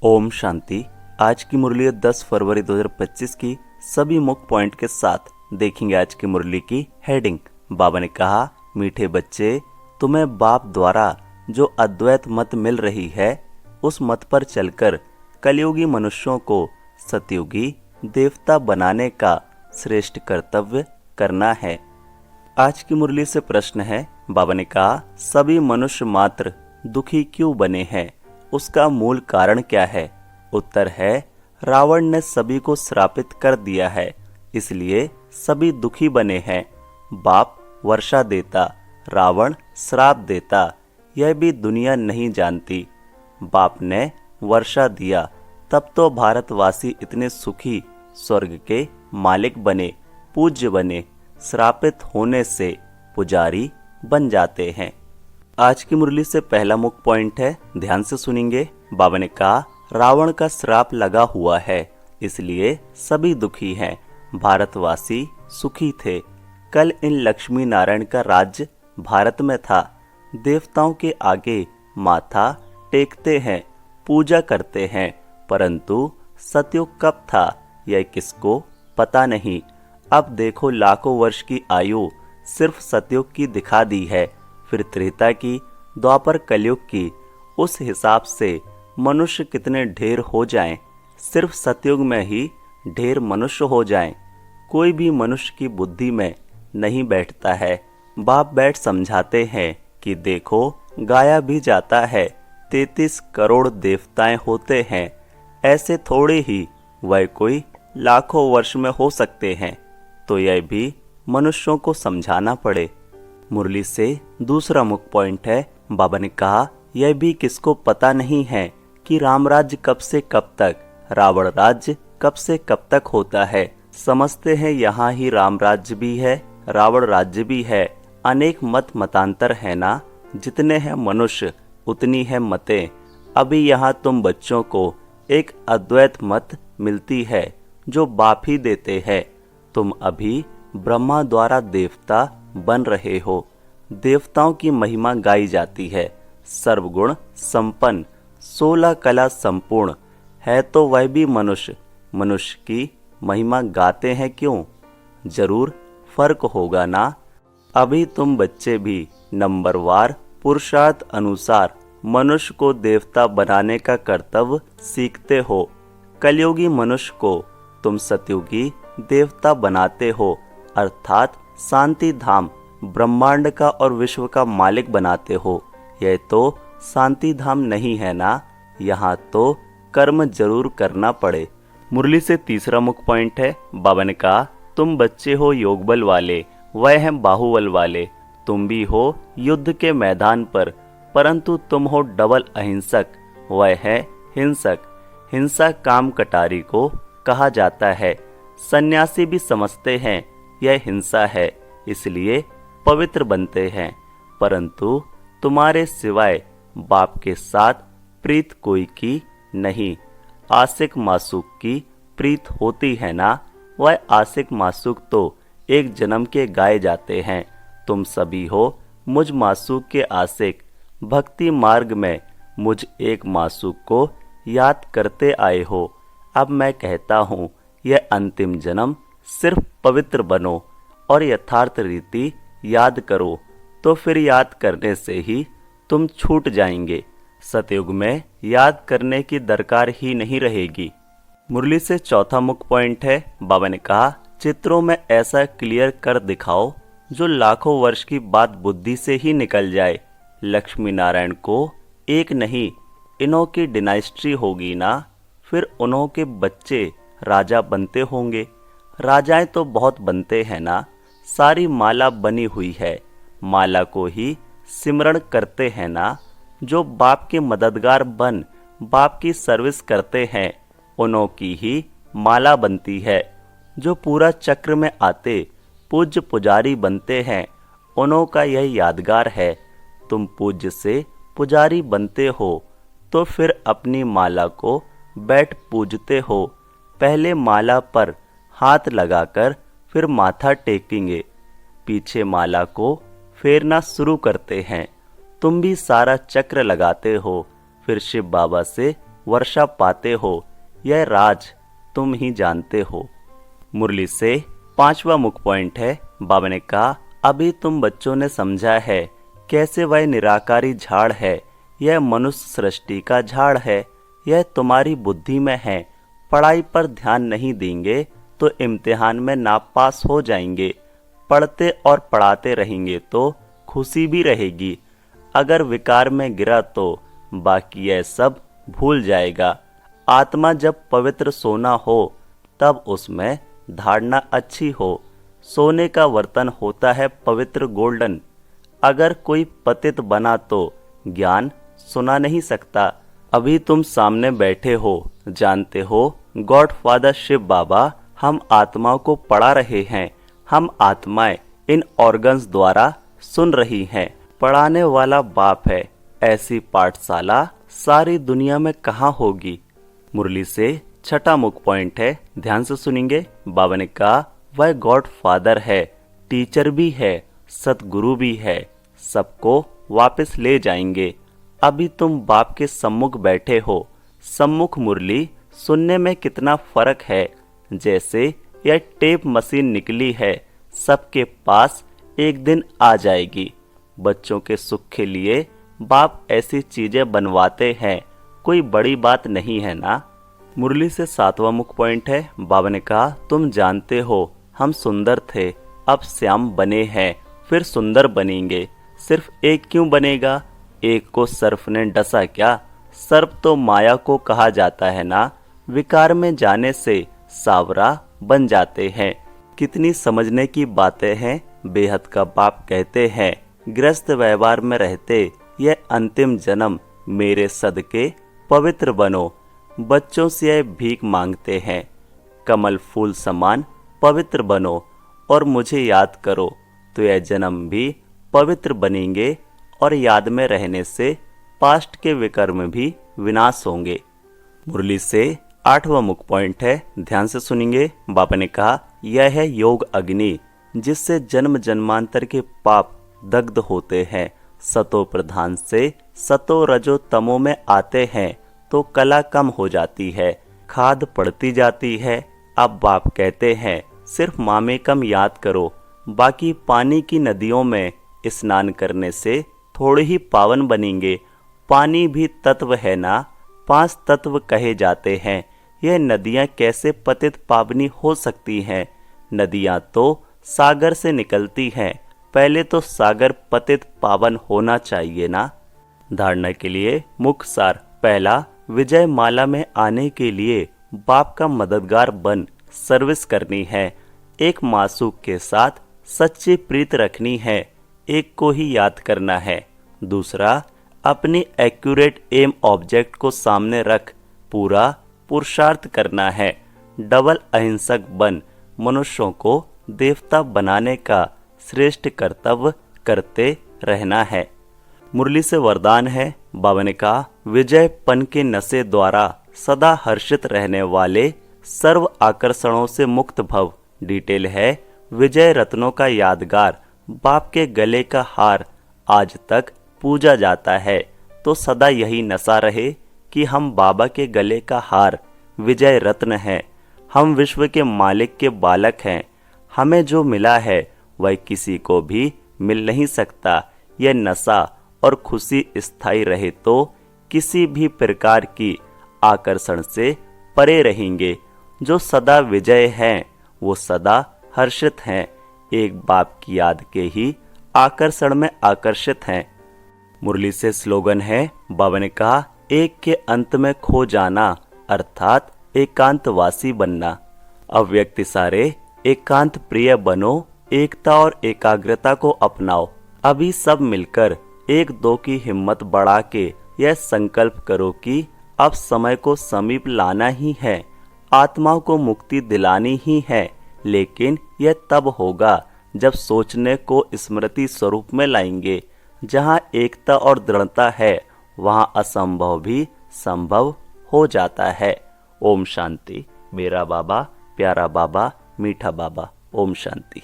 ओम शांति। आज की मुरली 10 फरवरी 2025 की सभी मुख्य पॉइंट के साथ देखेंगे। आज की मुरली की हेडिंग। बाबा ने कहा, मीठे बच्चे, तुम्हें बाप द्वारा जो अद्वैत मत मिल रही है उस मत पर चलकर कलयुगी मनुष्यों को सतयुगी देवता बनाने का श्रेष्ठ कर्तव्य करना है। आज की मुरली से प्रश्न है। बाबा ने कहा, सभी मनुष्य मात्र दुखी क्यों बने हैं, उसका मूल कारण क्या है? उत्तर है, रावण ने सभी को श्रापित कर दिया है, इसलिए सभी दुखी बने हैं। बाप वर्षा देता, रावण श्राप देता, यह भी दुनिया नहीं जानती। बाप ने वर्षा दिया, तब तो भारतवासी इतने सुखी स्वर्ग के मालिक बने, पूज्य बने। श्रापित होने से पुजारी बन जाते हैं। आज की मुरली से पहला मुख्य पॉइंट है, ध्यान से सुनेंगे। बाबा ने कहा, रावण का श्राप लगा हुआ है, इसलिए सभी दुखी हैं। भारतवासी सुखी थे। कल इन लक्ष्मी नारायण का राज्य भारत में था। देवताओं के आगे माथा टेकते हैं, पूजा करते हैं, परंतु सतयुग कब था यह किसको पता नहीं। अब देखो, लाखों वर्ष की आयु सिर्फ सतयुग की दिखा दी है, फिर त्रेता की, द्वापर कलयुग की। उस हिसाब से मनुष्य कितने ढेर हो जाएं, सिर्फ सतयुग में ही ढेर मनुष्य हो जाएं। कोई भी मनुष्य की बुद्धि में नहीं बैठता है। बाप बैठ समझाते हैं कि देखो, गाया भी जाता है, 33 करोड़ देवताएं होते हैं, ऐसे थोड़े ही वह कोई लाखों वर्ष में हो सकते हैं। तो यह भी मनुष्यों को समझाना पड़े। मुरली से दूसरा मुख्य पॉइंट है। बाबा ने कहा, यह भी किसको पता नहीं है कि राम राज्य कब से कब तक, रावण राज्य कब से कब तक होता है। समझते हैं यहाँ ही राम राज्य भी है, रावण राज्य भी है। अनेक मतांतर है ना, जितने हैं मनुष्य उतनी है मतें। अभी यहाँ तुम बच्चों को एक अद्वैत मत मिलती है जो बाप ही देते हैं। तुम अभी ब्रह्मा द्वारा देवता बन रहे हो। देवताओं की महिमा गाई जाती है। सर्वगुण संपन्न, 16 कला संपूर्ण है, तो वह भी मनुष्य की महिमा गाते हैं क्यों? जरूर फर्क होगा ना। अभी तुम बच्चे भी नंबरवार पुरुषार्थ अनुसार मनुष्य को देवता बनाने का कर्तव्य सीखते हो। कलयुगी मनुष्य को तुम सतयुगी देवता बनाते हो, अर्थात शांति धाम ब्रह्मांड का और विश्व का मालिक बनाते हो। यह तो शांति धाम नहीं है ना, यहाँ तो कर्म जरूर करना पड़े। मुरली से तीसरा मुख्य पॉइंट है। बाबा ने कहा, तुम बच्चे हो योग बल वाले, वह हैं बाहुबल वाले। तुम भी हो युद्ध के मैदान पर, परंतु तुम हो डबल अहिंसक, वह है हिंसक। हिंसा काम कटारी को कहा जाता है। सन्यासी भी समझते हैं यह हिंसा है, इसलिए पवित्र बनते हैं, परंतु तुम्हारे सिवाय बाप के साथ प्रीत कोई की नहीं। आशिक मासूक की प्रीत होती है ना, वह आशिक मासूक तो एक जन्म के गाए जाते हैं। तुम सभी हो मुझ मासूक के आशिक। भक्ति मार्ग में मुझ एक मासूक को याद करते आए हो। अब मैं कहता हूँ, यह अंतिम जन्म सिर्फ पवित्र बनो और यथार्थ रीति याद करो, तो फिर याद करने से ही तुम छूट जाएंगे। सतयुग में याद करने की दरकार ही नहीं रहेगी। मुरली से चौथा मुख्य पॉइंट है। बाबा ने कहा, चित्रों में ऐसा क्लियर कर दिखाओ जो लाखों वर्ष की बात बुद्धि से ही निकल जाए। लक्ष्मी नारायण को एक नहीं, इन्हों की डिनाइस्ट्री होगी ना, फिर उन्हों के बच्चे राजा बनते होंगे। राजाएं तो बहुत बनते हैं ना, सारी माला बनी हुई है, माला को ही सिमरण करते हैं ना। जो बाप के मददगार बन बाप की सर्विस करते हैं, उन्हों की ही माला बनती है। जो पूरा चक्र में आते पूज्य पुजारी बनते हैं, उन्हों का यह यादगार है। तुम पूज्य से पुजारी बनते हो तो फिर अपनी माला को बैठ पूजते हो। पहले माला पर हाथ लगाकर फिर माथा टेकेंगे, पीछे माला को फेरना शुरू करते हैं। तुम भी सारा चक्र लगाते हो, फिर शिव बाबा से वर्षा पाते हो, यह राज तुम ही जानते हो। मुरली से 5वां मुख्य पॉइंट है। बाबा ने कहा, अभी तुम बच्चों ने समझा है कैसे वह निराकारी झाड़ है, यह मनुष्य सृष्टि का झाड़ है, यह तुम्हारी बुद्धि में है। पढ़ाई पर ध्यान नहीं देंगे तो इम्तिहान में नापास हो जाएंगे। पढ़ते और पढ़ाते रहेंगे तो खुशी भी रहेगी। अगर विकार में गिरा तो बाकी यह सब भूल जाएगा। आत्मा जब पवित्र सोना हो तब उसमें धारणा अच्छी हो। सोने का बर्तन होता है पवित्र गोल्डन। अगर कोई पतित बना तो ज्ञान सुना नहीं सकता। अभी तुम सामने बैठे हो, जानते हो गॉड फादर शिव बाबा हम आत्माओं को पढ़ा रहे हैं। हम आत्माएं इन ऑर्गन्स द्वारा सुन रही हैं। पढ़ाने वाला बाप है। ऐसी पाठशाला सारी दुनिया में कहाँ होगी। मुरली से 6वां मुख्य पॉइंट है, ध्यान से सुनेंगे। बाबा ने कहा, वह गॉड फादर है, टीचर भी है, सतगुरु भी है, सबको वापस ले जाएंगे। अभी तुम बाप के सम्मुख बैठे हो। सम्मुख मुरली सुनने में कितना फर्क है। जैसे यह टेप मशीन निकली है, सबके पास एक दिन आ जाएगी। बच्चों के सुख के लिए बाप ऐसी चीजें बनवाते हैं, कोई बड़ी बात नहीं है ना। मुरली से 7वां मुख्य पॉइंट है। बाबा ने कहा, तुम जानते हो हम सुंदर थे, अब श्याम बने हैं, फिर सुंदर बनेंगे। सिर्फ एक क्यों बनेगा? एक को सर्प ने डसा क्या? सर्प तो माया को कहा जाता है ना। विकार में जाने से सावरा बन जाते हैं। कितनी समझने की बातें हैं। बेहद का बाप कहते हैं, गृहस्थ व्यवहार में रहते यह अंतिम जन्म मेरे सदके पवित्र बनो। बच्चों से यह भीख मांगते हैं, कमल फूल समान पवित्र बनो और मुझे याद करो, तो यह जन्म भी पवित्र बनेंगे और याद में रहने से पास्ट के विकर्म भी विनाश होंगे। मुरली से 8वां मुख्य पॉइंट है, ध्यान से सुनेंगे। बाबा ने कहा, यह है योग अग्नि, जिससे जन्म जन्मांतर के पाप दग्ध होते हैं। सतो प्रधान से सतो रजो तमो में आते हैं तो कला कम हो जाती है, खाद पड़ती जाती है। अब बाप कहते हैं, सिर्फ मामे कम याद करो, बाकी पानी की नदियों में स्नान करने से थोड़े ही पावन बनेंगे। पानी भी तत्व है ना, 5 तत्व कहे जाते हैं। यह नदियाँ कैसे पतित पावनी हो सकती हैं? नदियाँ तो सागर से निकलती हैं, पहले तो सागर पतित पावन होना चाहिए ना। धारणा के लिए मुख्य सार, पहला, विजय माला में आने के लिए बाप का मददगार बन सर्विस करनी है। एक मासूक के साथ सच्ची प्रीत रखनी है, एक को ही याद करना है। दूसरा, अपनी एक्यूरेट एम ऑब्जेक्ट को सामने रख पूरा पुरुषार्थ करना है। डबल अहिंसक बन मनुष्यों को देवता बनाने का श्रेष्ठ कर्तव्य करते रहना है। मुरली से वरदान है। बाबा ने कहा, विजयपन के नशे द्वारा सदा हर्षित रहने वाले सर्व आकर्षणों से मुक्त भव। डिटेल है, विजय रत्नों का यादगार बाप के गले का हार आज तक पूजा जाता है, तो सदा यही नशा रहे कि हम बाबा के गले का हार विजय रत्न हैं। हम विश्व के मालिक के बालक हैं। हमें जो मिला है वह किसी को भी मिल नहीं सकता। यह नशा और खुशी स्थायी रहे तो किसी भी प्रकार की आकर्षण से परे रहेंगे। जो सदा विजय हैं वो सदा हर्षित हैं, एक बाप की याद के ही आकर्षण में आकर्षित हैं। मुरली से स्लोगन है। बाबा ने कहा, एक के अंत में खो जाना अर्थात एकांतवासी बनना। अव्यक्त सारे एकांत प्रिय बनो, एकता और एकाग्रता को अपनाओ। अभी सब मिलकर एक दो की हिम्मत बढ़ा के यह संकल्प करो कि अब समय को समीप लाना ही है, आत्माओं को मुक्ति दिलानी ही है। लेकिन यह तब होगा जब सोचने को स्मृति स्वरूप में लाएंगे। जहाँ एकता और दृढ़ता है वहाँ असंभव भी संभव हो जाता है। ओम शांति। मेरा बाबा, प्यारा बाबा, मीठा बाबा। ओम शांति।